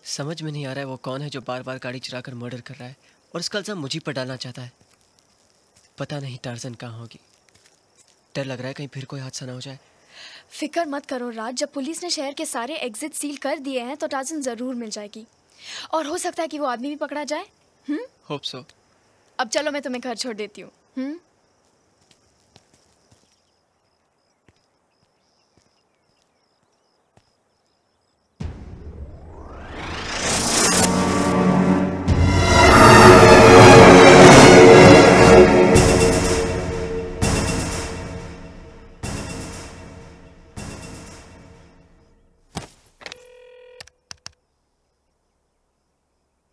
समझ में नहीं आ रहा है वो कौन है जो बार बार गाड़ी चुराकर मर्डर कर रहा है और इसका इल्जाम मुझी पर डालना चाहता है। पता नहीं टार्जन कहाँ होगी। डर लग रहा है कहीं फिर कोई हादसा ना हो जाए। फिक्र मत करो राज, जब पुलिस ने शहर के सारे एग्जिट सील कर दिए हैं तो टार्जन जरूर मिल जाएगी और हो सकता है कि वो आदमी भी पकड़ा जाए। Hope so. अब चलो मैं तुम्हें घर छोड़ देती हूँ।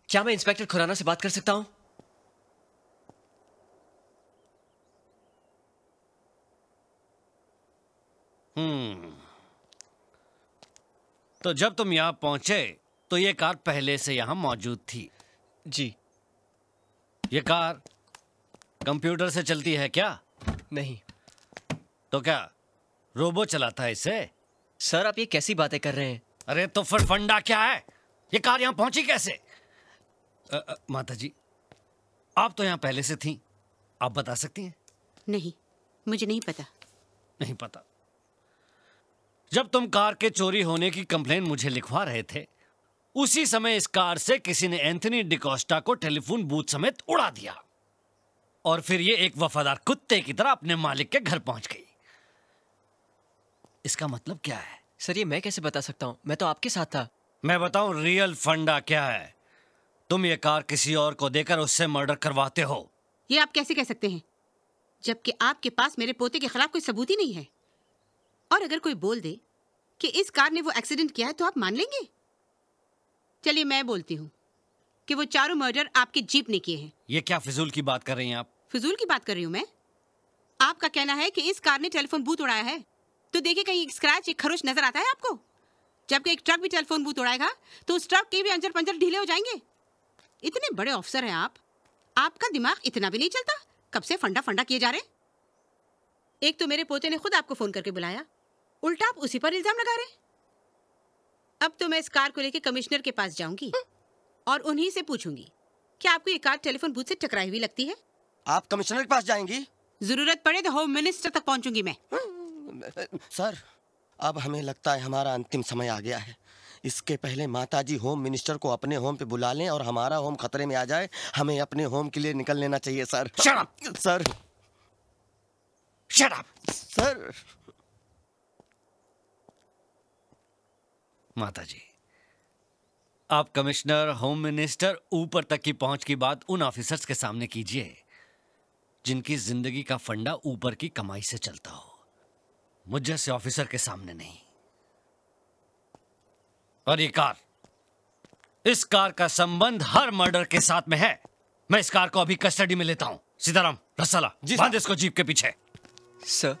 क्या मैं इंस्पेक्टर खुराना से बात कर सकता हूं? तो जब तुम यहां पहुंचे तो ये कार पहले से यहां मौजूद थी? जी। ये कार कंप्यूटर से चलती है क्या? नहीं। तो क्या रोबो चलाता है इसे? सर आप ये कैसी बातें कर रहे हैं? अरे तो फिर फंडा क्या है? ये कार यहां पहुंची कैसे? माता जी, आप तो यहां पहले से थी, आप बता सकती हैं? नहीं, मुझे नहीं पता। नहीं पता? जब तुम कार के चोरी होने की कंप्लेन मुझे लिखवा रहे थे, उसी समय इस कार से किसी ने एंथनी डिकोस्टा को टेलीफोन बूथ समेत उड़ा दिया और फिर ये एक वफादार कुत्ते की तरह अपने मालिक के घर पहुंच गई। इसका मतलब क्या है? सर ये मैं कैसे बता सकता हूं? मैं तो आपके साथ था। मैं बताऊं रियल फंडा क्या है? तुम ये कार किसी और को देकर उससे मर्डर करवाते हो। ये आप कैसे कह सकते हैं, जबकि आपके पास मेरे पोते के खिलाफ कोई सबूत ही नहीं है? और अगर कोई बोल दे कि इस कार ने वो एक्सीडेंट किया है तो आप मान लेंगे? चलिए मैं बोलती हूँ कि वो चारों मर्डर आपके जीप ने किए हैं। ये क्या फिजूल की बात कर रही हैं आप? फिजूल की बात कर रही हूँ मैं? आपका कहना है कि इस कार ने टेलीफोन बूथ उड़ाया है, तो देखिए कहीं एक स्क्रैच, एक खरोच नजर आता है आपको? जबकि एक ट्रक भी टेलीफोन बूथ उड़ाएगा तो उस ट्रक के भी अंजर पंजर ढीले हो जाएंगे। इतने बड़े ऑफिसर हैं आप, आपका दिमाग इतना भी नहीं चलता? कब से फंडा फंडा किए जा रहे? एक तो मेरे पोते ने खुद आपको फोन करके बुलाया, उल्टा आप उसी पर इल्जाम लगा रहे। अब तो मैं इस कार को लेकर कमिश्नर के पास जाऊंगी और उन्हीं से पूछूंगी कि आपको ये कार टेलीफोन बूथ से टकराई हुई लगती है। आप कमिश्नर के पास जाएंगी? जरूरत पड़े तो होम मिनिस्टर तक पहुंचूंगी मैं। सर अब हमें लगता है हमारा अंतिम समय आ गया है। इसके पहले माताजी होम मिनिस्टर को अपने होम पे बुला लें और हमारा होम खतरे में आ जाए, हमें अपने होम के लिए निकल लेना चाहिए sir. Shut up! Sir. Shut up! Sir. माताजी, आप कमिश्नर, होम मिनिस्टर, ऊपर तक की पहुंच की बात उन ऑफिसर्स के सामने कीजिए जिनकी जिंदगी का फंडा ऊपर की कमाई से चलता हो, मुझ जैसे ऑफिसर के सामने नहीं। और ये कार, इस कार का संबंध हर मर्डर के साथ में है। मैं इस कार को अभी कस्टडी में लेता हूं। सीताराम, रसाला, बांध इसको जीप के पीछे। सर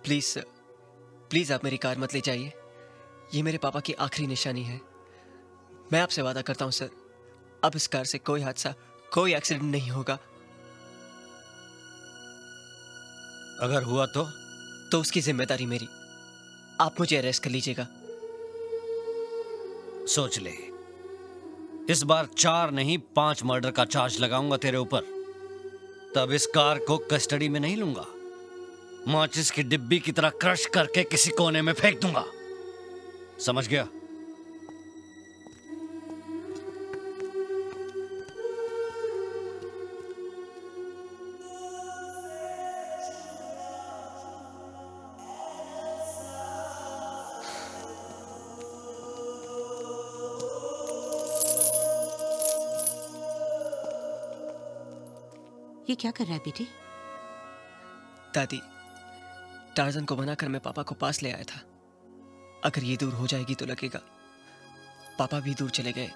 प्लीज आप मेरी कार मत ले जाइए। ये मेरे पापा की आखिरी निशानी है। मैं आपसे वादा करता हूं सर, अब इस कार से कोई हादसा, कोई एक्सीडेंट नहीं होगा। अगर हुआ तो उसकी जिम्मेदारी मेरी। आप मुझे अरेस्ट कर लीजिएगा। सोच ले, इस बार 4 नहीं 5 मर्डर का चार्ज लगाऊंगा तेरे ऊपर। तब इस कार को कस्टडी में नहीं लूंगा, माचिस की डिब्बी की तरह क्रश करके किसी कोने में फेंक दूंगा। समझ गया? ये क्या कर रहा है बेटे? दादी, टार्जन को बनाकर मैं पापा को पास ले आया था। अगर ये दूर हो जाएगी तो लगेगा पापा भी दूर चले गए।